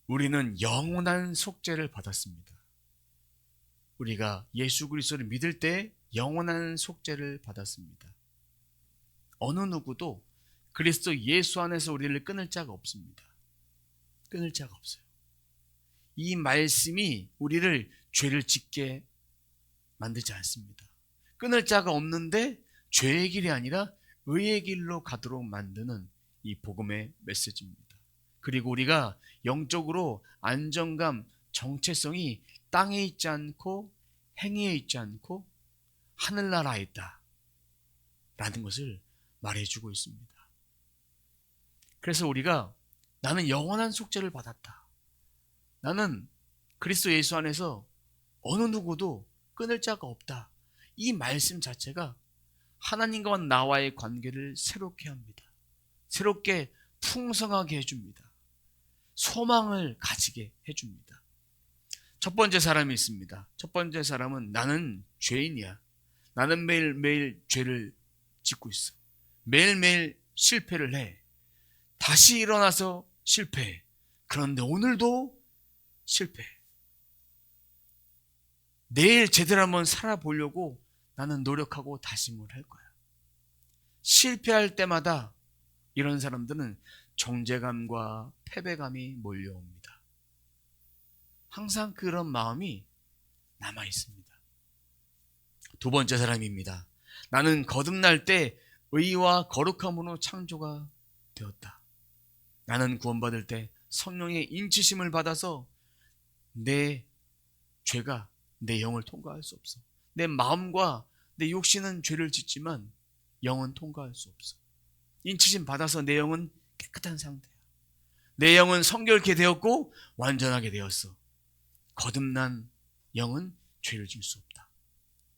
우리는 영원한 속죄를 받았습니다. 우리가 예수 그리스도를 믿을 때 영원한 속죄를 받았습니다. 어느 누구도 그리스도 예수 안에서 우리를 끊을 자가 없습니다. 끊을 자가 없어요. 이 말씀이 우리를 죄를 짓게 만들지 않습니다. 끊을 자가 없는데 죄의 길이 아니라 의의 길로 가도록 만드는 이 복음의 메시지입니다. 그리고 우리가 영적으로 안정감, 정체성이 땅에 있지 않고 행위에 있지 않고 하늘나라에 있다 라는 것을 말해주고 있습니다. 그래서 우리가 나는 영원한 속죄를 받았다, 나는 그리스도 예수 안에서 어느 누구도 끊을 자가 없다, 이 말씀 자체가 하나님과 나와의 관계를 새롭게 합니다. 새롭게 풍성하게 해줍니다. 소망을 가지게 해줍니다. 첫 번째 사람이 있습니다. 첫 번째 사람은 나는 죄인이야. 나는 매일매일 죄를 짓고 있어. 매일매일 실패를 해. 다시 일어나서 실패해. 그런데 오늘도 실패해. 내일 제대로 한번 살아보려고 나는 노력하고 다짐을 할 거야. 실패할 때마다 이런 사람들은 정죄감과 패배감이 몰려옵니다. 항상 그런 마음이 남아 있습니다. 두 번째 사람입니다. 나는 거듭날 때 의와 거룩함으로 창조가 되었다. 나는 구원받을 때 성령의 인치심을 받아서 내 죄가 내 영을 통과할 수 없어. 내 마음과 내 육신은 죄를 짓지만 영은 통과할 수 없어. 인치심 받아서 내 영은 깨끗한 상태야. 내 영은 성결케 되었고 완전하게 되었어. 거듭난 영은 죄를 지을 수 없다.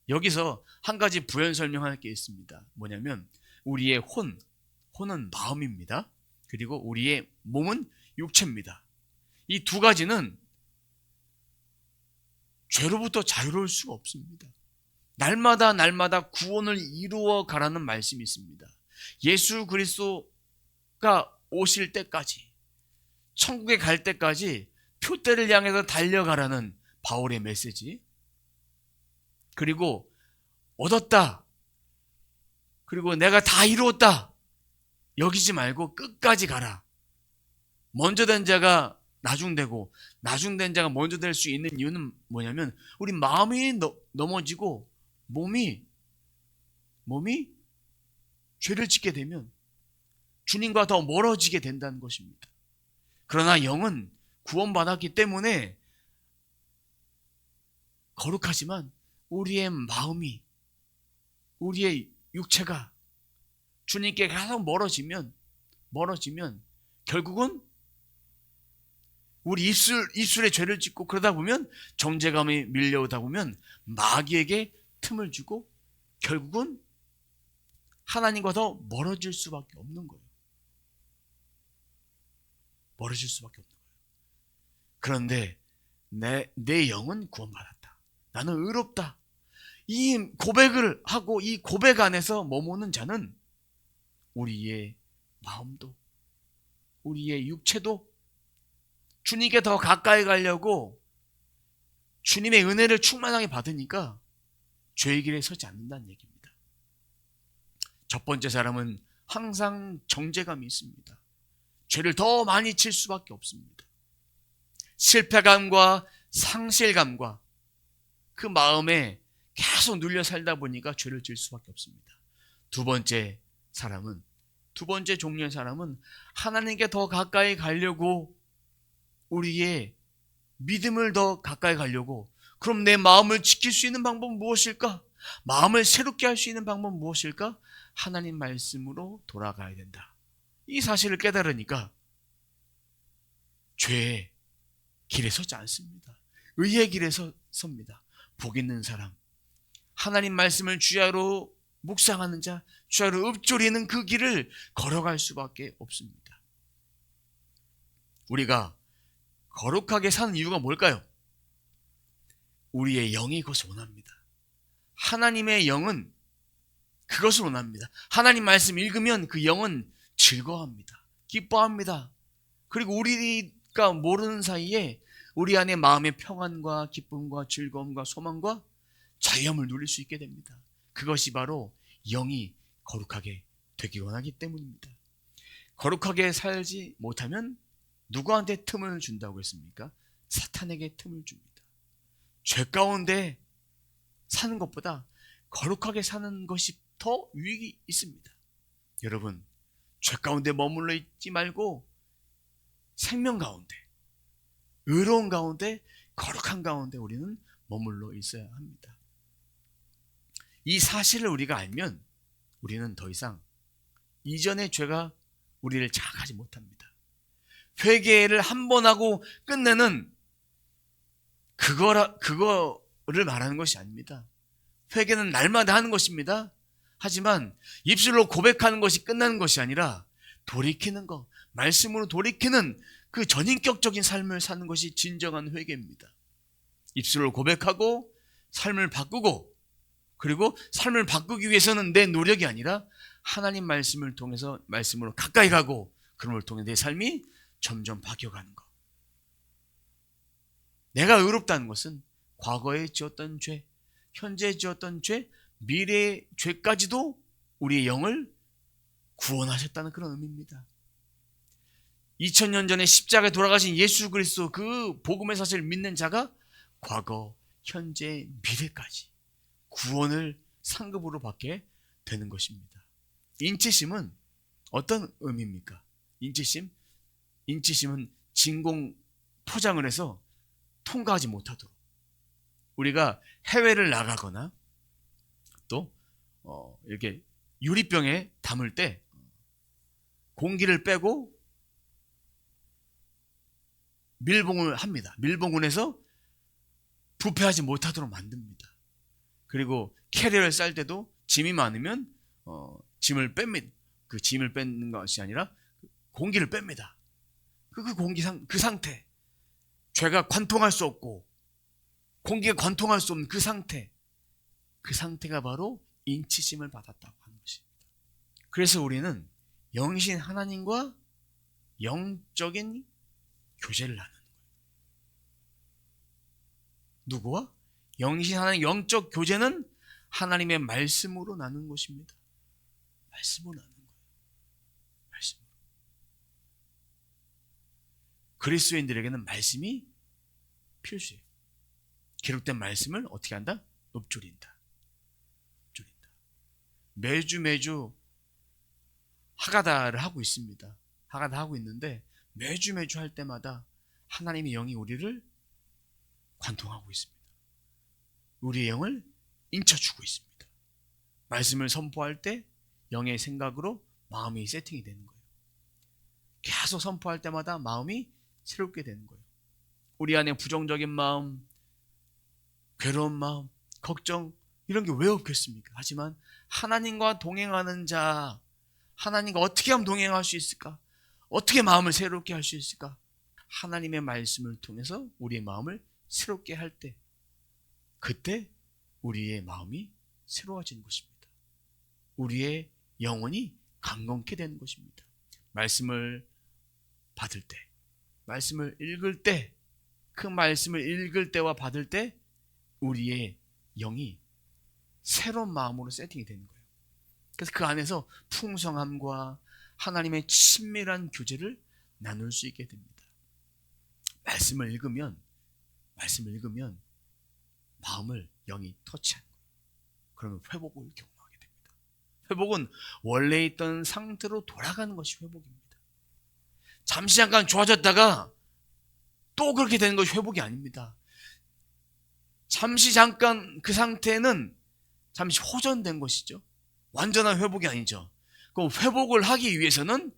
여기서 한 가지 부연 설명할 게 있습니다. 뭐냐면 우리의 혼은 마음입니다. 그리고 우리의 몸은 육체입니다. 이 두 가지는 죄로부터 자유로울 수가 없습니다. 날마다 구원을 이루어 가라는 말씀이 있습니다. 예수 그리스도가 오실 때까지, 천국에 갈 때까지 표대를 향해서 달려가라는 바울의 메시지. 그리고 얻었다, 그리고 내가 다 이루었다 여기지 말고 끝까지 가라. 먼저 된 자가 나중되고 나중된 자가 먼저 될 수 있는 이유는 뭐냐면 우리 마음이 넘어지고 몸이 죄를 짓게 되면 주님과 더 멀어지게 된다는 것입니다. 그러나 영은 구원받았기 때문에 거룩하지만 우리의 마음이, 우리의 육체가 주님께 계속 멀어지면 결국은 우리 입술에 죄를 짓고 그러다 보면 정죄감이 밀려오다 보면 마귀에게 틈을 주고 결국은 하나님과 더 멀어질 수밖에 없는 거예요. 멀어질 수밖에 없는 거예요. 그런데 내 영은 구원받았다. 나는 의롭다. 이 고백을 하고 이 고백 안에서 머무는 자는 우리의 마음도 우리의 육체도 주님께 더 가까이 가려고 주님의 은혜를 충만하게 받으니까 죄의 길에 서지 않는다는 얘기입니다. 첫 번째 사람은 항상 정죄감이 있습니다. 죄를 더 많이 칠 수밖에 없습니다. 실패감과 상실감과 그 마음에 계속 눌려 살다 보니까 죄를 질 수밖에 없습니다. 두 번째 종류의 사람은 하나님께 더 가까이 가려고, 우리의 믿음을 더 가까이 가려고, 그럼 내 마음을 지킬 수 있는 방법은 무엇일까? 마음을 새롭게 할 수 있는 방법은 무엇일까? 하나님 말씀으로 돌아가야 된다. 이 사실을 깨달으니까 죄의 길에 서지 않습니다. 의의 길에 섭니다. 복 있는 사람, 하나님 말씀을 주야로 묵상하는 자, 주야로 읊조리는 그 길을 걸어갈 수밖에 없습니다. 우리가 거룩하게 사는 이유가 뭘까요? 우리의 영이 그것을 원합니다. 하나님의 영은 그것을 원합니다. 하나님 말씀 읽으면 그 영은 즐거워합니다. 기뻐합니다. 그리고 우리가 아실까 모르는 사이에 우리 안에 마음의 평안과 기쁨과 즐거움과 소망과 자유함을 누릴 수 있게 됩니다. 그것이 바로 영이 거룩하게 되기 원하기 때문입니다. 거룩하게 살지 못하면 누구한테 틈을 준다고 했습니까? 사탄에게 틈을 줍니다. 죄 가운데 사는 것보다 거룩하게 사는 것이 더 유익이 있습니다. 여러분, 죄 가운데 머물러 있지 말고 생명 가운데, 의로운 가운데, 거룩한 가운데 우리는 머물러 있어야 합니다. 이 사실을 우리가 알면 우리는 더 이상 이전의 죄가 우리를 장악하지 못합니다. 회개를 한 번 하고 끝내는 그거를 말하는 것이 아닙니다. 회개는 날마다 하는 것입니다. 하지만 입술로 고백하는 것이 끝나는 것이 아니라 돌이키는 것, 말씀으로 돌이키는 그 전인격적인 삶을 사는 것이 진정한 회개입니다. 입술로 고백하고 삶을 바꾸고, 그리고 삶을 바꾸기 위해서는 내 노력이 아니라 하나님 말씀을 통해서 말씀으로 가까이 가고, 그럼을 통해 내 삶이 점점 바뀌어가는 것. 내가 의롭다는 것은 과거에 지었던 죄, 현재 지었던 죄, 미래의 죄까지도 우리의 영을 구원하셨다는 그런 의미입니다. 2000년 전에 십자가에 돌아가신 예수 그리스도 그 복음의 사실을 믿는 자가 과거, 현재, 미래까지 구원을 상급으로 받게 되는 것입니다. 인치심은 어떤 의미입니까? 인치심은 진공 포장을 해서 통과하지 못하도록, 우리가 해외를 나가거나 또 이렇게 유리병에 담을 때 공기를 빼고 밀봉을 합니다. 밀봉을 해서 부패하지 못하도록 만듭니다. 그리고 캐리어를 쌀 때도 짐이 많으면 짐을 뺍니다. 그 짐을 뺏는 것이 아니라 공기를 뺍니다. 그 상태, 죄가 관통할 수 없고 공기가 관통할 수 없는 그 상태가 바로 인치심을 받았다고 하는 것입니다. 그래서 우리는 영이신 하나님과 영적인 교제를 나누는 거예요. 누구와? 영이신 하나님. 영적 교제는 하나님의 말씀으로 나누는 것입니다. 말씀으로 나누는 거예요. 말씀으로. 그리스도인들에게는 말씀이 필수예요. 기록된 말씀을 어떻게 한다? 읊조린다. 매주 하가다를 하고 있습니다. 하가다 하고 있는데 매주 할 때마다 하나님의 영이 우리를 관통하고 있습니다. 우리의 영을 인쳐주고 있습니다. 말씀을 선포할 때 영의 생각으로 마음이 세팅이 되는 거예요. 계속 선포할 때마다 마음이 새롭게 되는 거예요. 우리 안에 부정적인 마음, 괴로운 마음, 걱정, 이런 게 왜 없겠습니까? 하지만 하나님과 동행하는 자, 하나님과 어떻게 하면 동행할 수 있을까? 어떻게 마음을 새롭게 할 수 있을까? 하나님의 말씀을 통해서 우리의 마음을 새롭게 할 때, 그때 우리의 마음이 새로워지는 것입니다. 우리의 영혼이 강건케 되는 것입니다. 말씀을 받을 때, 말씀을 읽을 때, 그 말씀을 읽을 때와 받을 때 우리의 영이 새로운 마음으로 세팅이 되는 거예요. 그래서 그 안에서 풍성함과 하나님의 친밀한 교제를 나눌 수 있게 됩니다. 말씀을 읽으면 마음을 영이 터치하는 거예요. 그러면 회복을 경험하게 됩니다. 회복은 원래 있던 상태로 돌아가는 것이 회복입니다. 잠시 잠깐 좋아졌다가 또 그렇게 되는 것이 회복이 아닙니다. 잠시 잠깐 그 상태는 잠시 호전된 것이죠. 완전한 회복이 아니죠. 그 회복을 하기 위해서는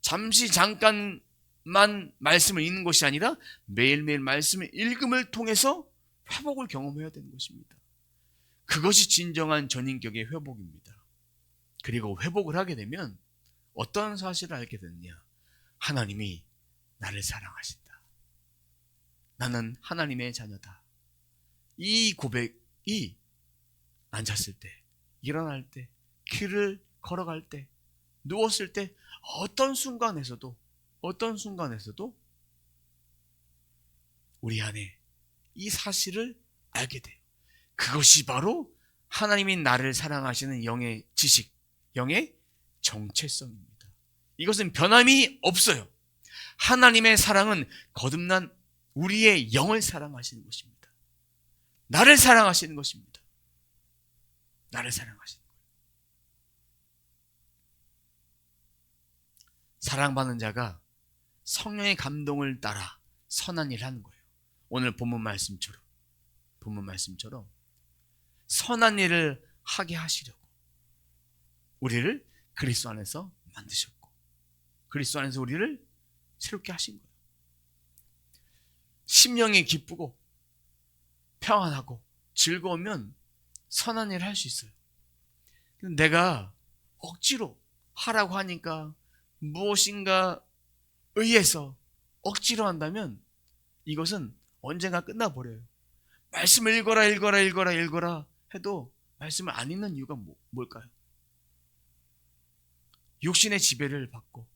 잠시 잠깐만 말씀을 읽는 것이 아니라 매일매일 말씀을 읽음을 통해서 회복을 경험해야 되는 것입니다. 그것이 진정한 전인격의 회복입니다. 그리고 회복을 하게 되면 어떤 사실을 알게 되느냐? 하나님이 나를 사랑하신다. 나는 하나님의 자녀다. 이 고백이 앉았을 때, 일어날 때, 길을 걸어갈 때, 누웠을 때 어떤 순간에서도 우리 안에 이 사실을 알게 돼요. 그것이 바로 하나님이 나를 사랑하시는 영의 지식, 영의 정체성입니다. 이것은 변함이 없어요. 하나님의 사랑은 거듭난 우리의 영을 사랑하시는 것입니다. 나를 사랑하시는 것입니다. 나를 사랑하시는 거예요. 사랑받는 자가 성령의 감동을 따라 선한 일을 하는 거예요. 오늘 본문 말씀처럼 선한 일을 하게 하시려고 우리를 그리스도 안에서 만드셨고 그리스도 안에서 우리를 새롭게 하신 거예요. 심령이 기쁘고 평안하고 즐거우면 선한 일을 할 수 있어요. 내가 억지로 하라고 하니까 무엇인가 의해서 억지로 한다면 이것은 언젠가 끝나버려요. 말씀을 읽어라 해도 말씀을 안 읽는 이유가 뭘까요? 육신의 지배를 받고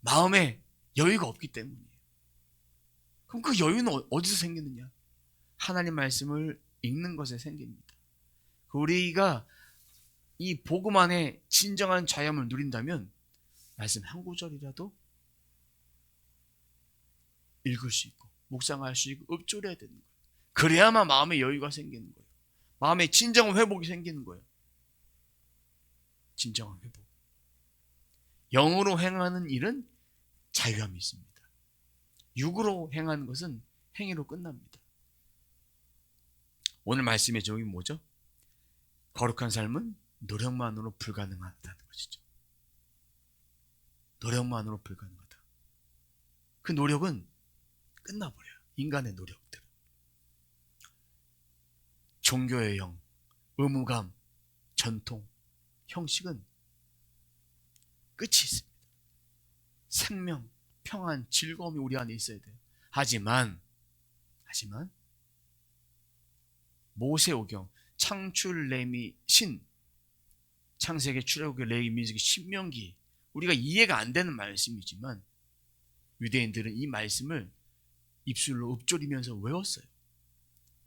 마음에 여유가 없기 때문이에요. 그럼 그 여유는 어디서 생기느냐? 하나님 말씀을 읽는 것에 생깁니다. 우리가 이 복음 안에 진정한 자유함을 누린다면 말씀 한 구절이라도 읽을 수 있고 묵상할 수 있고 읊조려야 되는 거예요. 그래야만 마음의 여유가 생기는 거예요. 마음의 진정한 회복이 생기는 거예요. 진정한 회복. 영으로 행하는 일은 자유함이 있습니다. 육으로 행하는 것은 행위로 끝납니다. 오늘 말씀의 제목이 뭐죠? 거룩한 삶은 노력만으로 불가능하다는 것이죠. 노력만으로 불가능하다. 그 노력은 끝나버려요. 인간의 노력들. 종교의 영, 의무감, 전통, 형식은 끝이 있습니다. 생명, 평안, 즐거움이 우리 안에 있어야 돼요. 하지만 모세오경, 창출, 레미, 신, 창세기, 출애굽기, 레위, 민수기, 신명기, 우리가 이해가 안 되는 말씀이지만 유대인들은 이 말씀을 입술로 읊조리면서 외웠어요.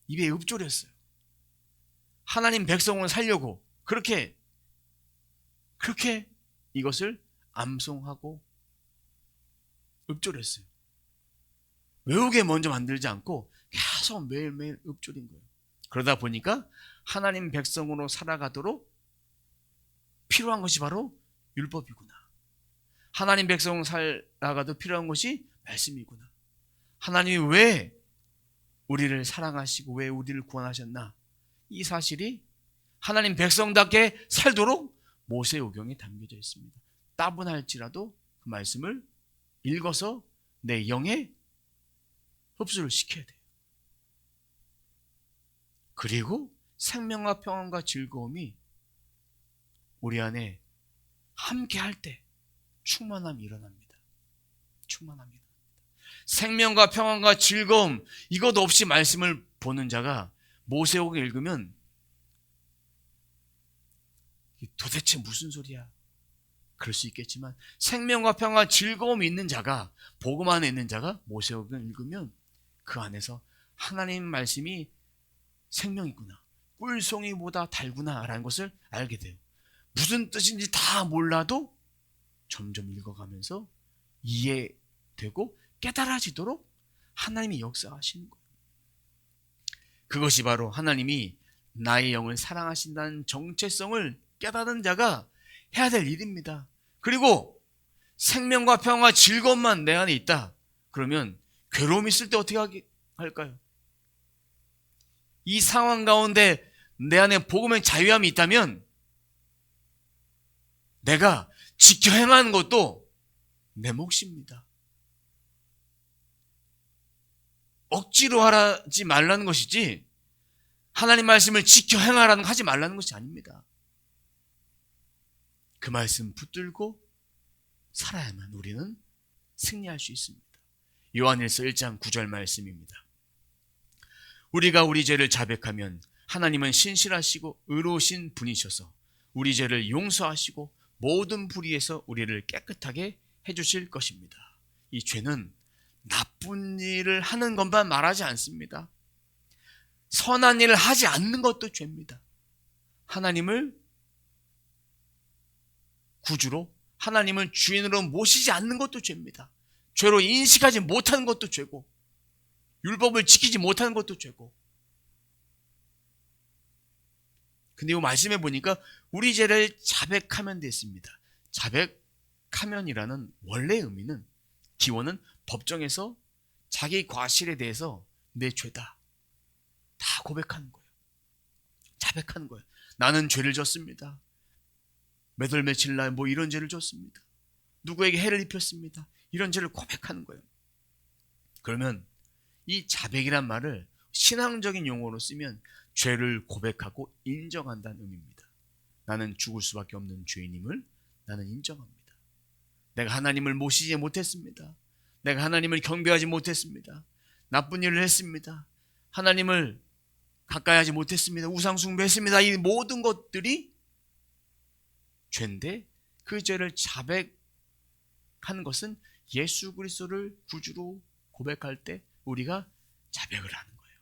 입에 읊조렸어요. 하나님 백성을 살려고 그렇게 이것을 암송하고 읊조렸어요. 외우게 먼저 만들지 않고 계속 매일매일 읊조린 거예요. 그러다 보니까 하나님 백성으로 살아가도록 필요한 것이 바로 율법이구나. 하나님 백성 살아가도 필요한 것이 말씀이구나. 하나님이 왜 우리를 사랑하시고 왜 우리를 구원하셨나? 이 사실이 하나님 백성답게 살도록 모세오경에 담겨져 있습니다. 따분할지라도 그 말씀을 읽어서 내 영에 흡수를 시켜야 돼요. 그리고 생명과 평안과 즐거움이 우리 안에 함께 할 때 충만함이 일어납니다. 충만함이 일어납니다. 생명과 평안과 즐거움 이것 없이 말씀을 보는 자가 모세오경 읽으면 도대체 무슨 소리야? 그럴 수 있겠지만 생명과 평화, 즐거움이 있는 자가 복음 안에 있는 자가 모세오경 읽으면 그 안에서 하나님 말씀이 생명이구나. 꿀송이보다 달구나 라는 것을 알게 돼요. 무슨 뜻인지 다 몰라도 점점 읽어가면서 이해되고 깨달아지도록 하나님이 역사하시는 거예요. 그것이 바로 하나님이 나의 영을 사랑하신다는 정체성을 깨닫는 자가 해야 될 일입니다. 그리고 생명과 평화, 즐거움만 내 안에 있다. 그러면 괴로움이 있을 때 어떻게 할까요? 이 상황 가운데 내 안에 복음의 자유함이 있다면 내가 지켜 행하는 것도 내 몫입니다. 억지로 하지 말라는 것이지 하나님 말씀을 지켜 행하라는 거 하지 말라는 것이 아닙니다. 그 말씀 붙들고 살아야만 우리는 승리할 수 있습니다. 요한일서 1장 9절 말씀입니다. 우리가 우리 죄를 자백하면 하나님은 신실하시고 의로우신 분이셔서 우리 죄를 용서하시고 모든 불의에서 우리를 깨끗하게 해주실 것입니다. 이 죄는 나쁜 일을 하는 것만 말하지 않습니다. 선한 일을 하지 않는 것도 죄입니다. 하나님을 구주로, 하나님을 주인으로 모시지 않는 것도 죄입니다. 죄로 인식하지 못하는 것도 죄고, 율법을 지키지 못하는 것도 죄고. 근데 이 말씀해 보니까 우리 죄를 자백하면 됐습니다. 자백하면이라는 원래 의미는, 기원은 법정에서 자기 과실에 대해서 내 죄다, 다 고백하는 거예요. 자백하는 거예요. 나는 죄를 졌습니다. 몇 월 며칠 날 뭐 이런 죄를 졌습니다. 누구에게 해를 입혔습니다. 이런 죄를 고백하는 거예요. 그러면 이 자백이란 말을 신앙적인 용어로 쓰면 죄를 고백하고 인정한다는 의미입니다. 나는 죽을 수밖에 없는 죄인임을 나는 인정합니다. 내가 하나님을 모시지 못했습니다. 내가 하나님을 경배하지 못했습니다. 나쁜 일을 했습니다. 하나님을 가까이 하지 못했습니다. 우상 숭배했습니다. 이 모든 것들이 죄인데, 그 죄를 자백하는 것은 예수 그리스도를 구주로 고백할 때 우리가 자백을 하는 거예요.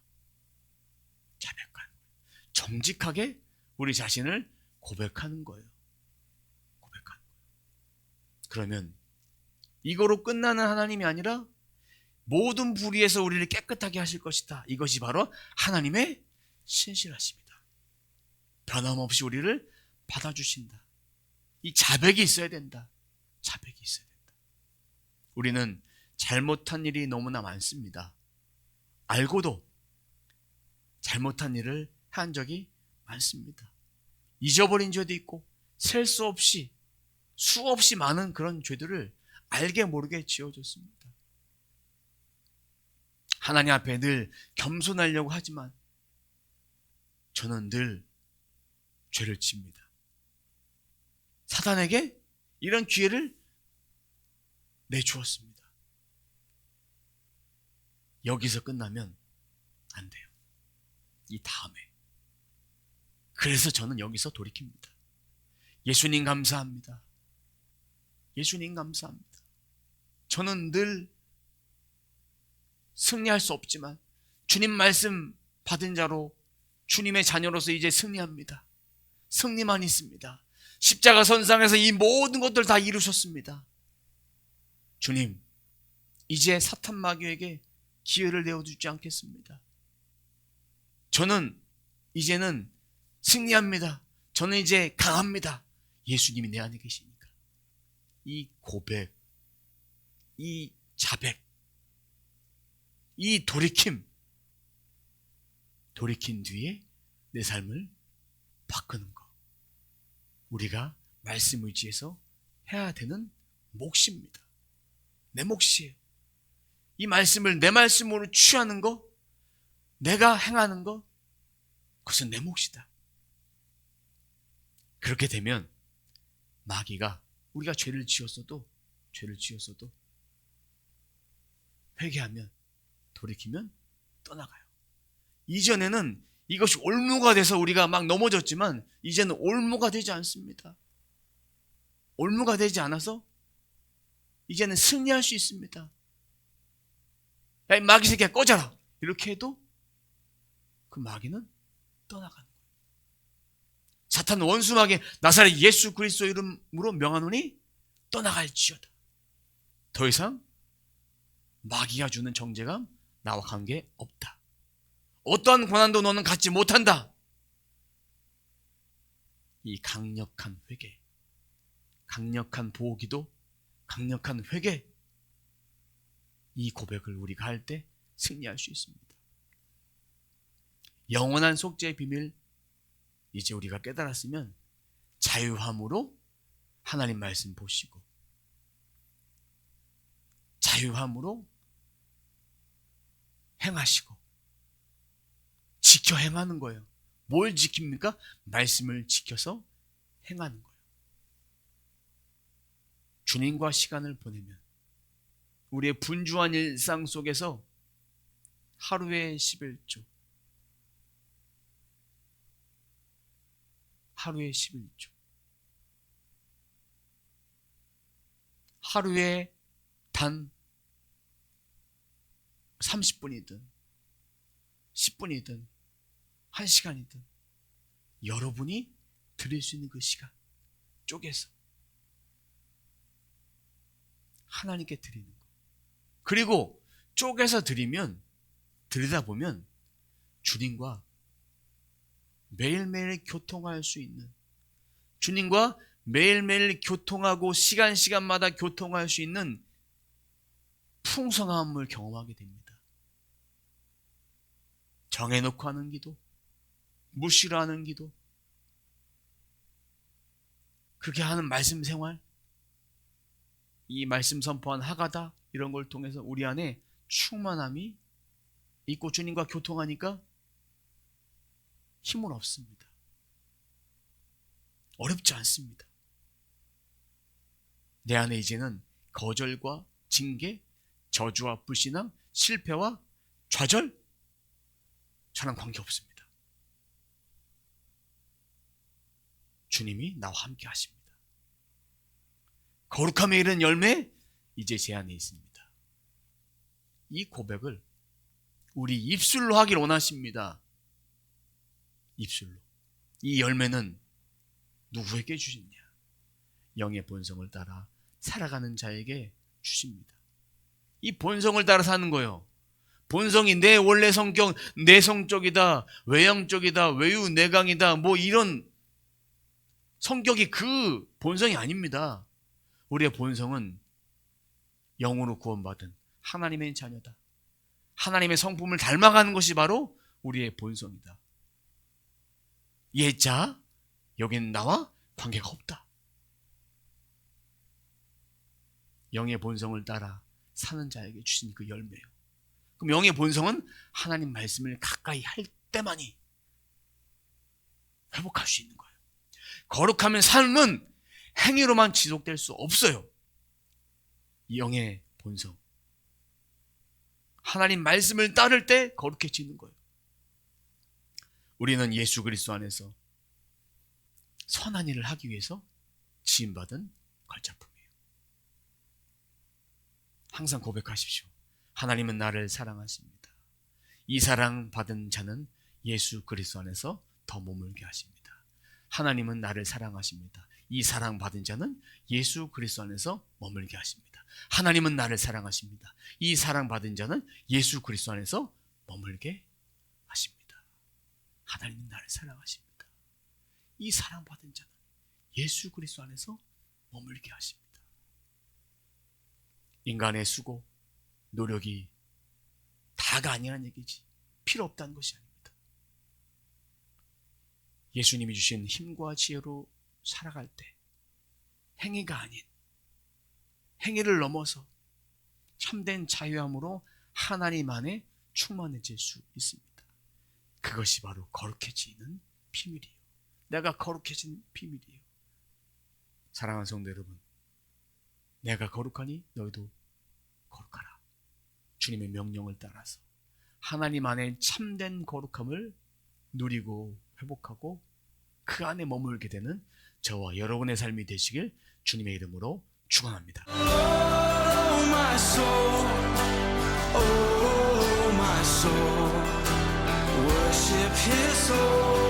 자백하는 거예요. 정직하게 우리 자신을 고백하는 거예요. 고백하는 거예요. 그러면 이거로 끝나는 하나님이 아니라 모든 불의에서 우리를 깨끗하게 하실 것이다. 이것이 바로 하나님의 신실하심이다. 변함없이 우리를 받아주신다. 이 자백이 있어야 된다. 자백이 있어야 된다. 우리는 잘못한 일이 너무나 많습니다. 알고도 잘못한 일을 한 적이 많습니다. 잊어버린 죄도 있고 셀 수 없이 수없이 많은 그런 죄들을 알게 모르게 지어줬습니다. 하나님 앞에 늘 겸손하려고 하지만 저는 늘 죄를 짓니다. 사단에게 이런 기회를 내주었습니다. 여기서 끝나면 안 돼요. 이 다음에. 그래서 저는 여기서 돌이킵니다. 예수님 감사합니다. 예수님 감사합니다. 저는 늘 승리할 수 없지만 주님 말씀 받은 자로, 주님의 자녀로서 이제 승리합니다. 승리만 있습니다. 십자가 선상에서 이 모든 것들 다 이루셨습니다. 주님, 이제 사탄 마귀에게 기회를 내어주지 않겠습니다. 저는 이제는 승리합니다. 저는 이제 강합니다. 예수님이 내 안에 계시니까. 이 고백, 이 자백, 이 돌이킴, 돌이킨 뒤에 내 삶을 바꾸는 것, 우리가 말씀 의지해서 해야 되는 몫입니다. 내 몫이에요. 이 말씀을 내 말씀으로 취하는 것, 내가 행하는 것, 그것은 내 몫이다. 그렇게 되면 마귀가, 우리가 죄를 지었어도 회개하면, 돌이키면 떠나가요. 이전에는 이것이 올무가 돼서 우리가 막 넘어졌지만 이제는 올무가 되지 않습니다. 올무가 되지 않아서 이제는 승리할 수 있습니다. 야, 이 마귀 새끼야 꺼져라, 이렇게 해도 그 마귀는 떠나가는 거예요. 사탄 원수 마귀 나사렛 예수 그리스도 이름으로 명하노니 떠나갈지어다. 더 이상 마귀가 주는 정죄감 나와 관계 없다. 어떠한 고난도 너는 갖지 못한다. 이 강력한 회개, 강력한 보호기도, 강력한 회개, 이 고백을 우리가 할 때 승리할 수 있습니다. 영원한 속죄의 비밀, 이제 우리가 깨달았으면 자유함으로 하나님 말씀 보시고, 자유함으로 행하시고, 지켜 행하는 거예요. 뭘 지킵니까? 말씀을 지켜서 행하는 거예요. 주님과 시간을 보내면 우리의 분주한 일상 속에서 하루에 11조, 하루에 11조, 하루에 단 30분이든 10분이든 1시간이든 여러분이 드릴 수 있는 그 시간 쪼개서 하나님께 드리는 거. 그리고 쪼개서 드리다 보면 주님과 매일매일 교통할 수 있는, 주님과 매일매일 교통하고 시간마다 교통할 수 있는 풍성함을 경험하게 됩니다. 정해놓고 하는 기도, 무시로 하는 기도, 그렇게 하는 말씀 생활, 이 말씀 선포한 하가다 이런 걸 통해서 우리 안에 충만함이 있고 주님과 교통하니까 힘은 없습니다. 어렵지 않습니다. 내 안에 이제는 거절과 징계, 저주와 불신앙, 실패와 좌절, 저랑 관계없습니다. 주님이 나와 함께 하십니다. 거룩함에 이른 열매, 이제 제 안에 있습니다. 이 고백을 우리 입술로 하길 원하십니다. 입술로. 이 열매는 누구에게 주시냐? 영의 본성을 따라 살아가는 자에게 주십니다. 이 본성을 따라 사는 거예요. 본성이 내 원래 성격, 내성적이다, 외형적이다, 외유내강이다, 뭐 이런 성격이 그 본성이 아닙니다. 우리의 본성은 영으로 구원받은 하나님의 자녀다. 하나님의 성품을 닮아가는 것이 바로 우리의 본성이다. 예자, 여기는 나와 관계가 없다. 영의 본성을 따라 사는 자에게 주신 그 열매요. 그럼 영의 본성은 하나님 말씀을 가까이 할 때만이 회복할 수 있는 거예요. 거룩하면 삶은 행위로만 지속될 수 없어요. 이 영의 본성. 하나님 말씀을 따를 때 거룩해지는 거예요. 우리는 예수 그리스도 안에서 선한 일을 하기 위해서 지음받은 걸작품이에요. 항상 고백하십시오. 하나님은 나를 사랑하십니다. 이 사랑 받은 자는 예수 그리스도 안에서 더 머물게 하십니다. 하나님은 나를 사랑하십니다. 이 사랑 받은 자는 예수 그리스도 안에서 머물게 하십니다. 하나님은 나를 사랑하십니다. 이 사랑 받은 자는 예수 그리스도 안에서 머물게 하십니다. 하나님은 나를 사랑하십니다. 이 사랑 받은 자는 예수 그리스도 안에서 머물게 하십니다. 인간의 수고, 노력이 다가 아니라는 얘기지. 필요 없다는 것이 아닙니다. 예수님이 주신 힘과 지혜로 살아갈 때 행위가 아닌 행위를 넘어서 참된 자유함으로 하나님 안에 충만해질 수 있습니다. 그것이 바로 거룩해지는 비밀이에요. 내가 거룩해진 비밀이에요. 사랑하는 성도 여러분, 내가 거룩하니 너희도 거룩하라. 주님의 명령을 따라서 하나님 안에 참된 거룩함을 누리고 회복하고 그 안에 머물게 되는 저와 여러분의 삶이 되시길 주님의 이름으로 축원합니다. Oh my soul, oh my soul, worship His soul.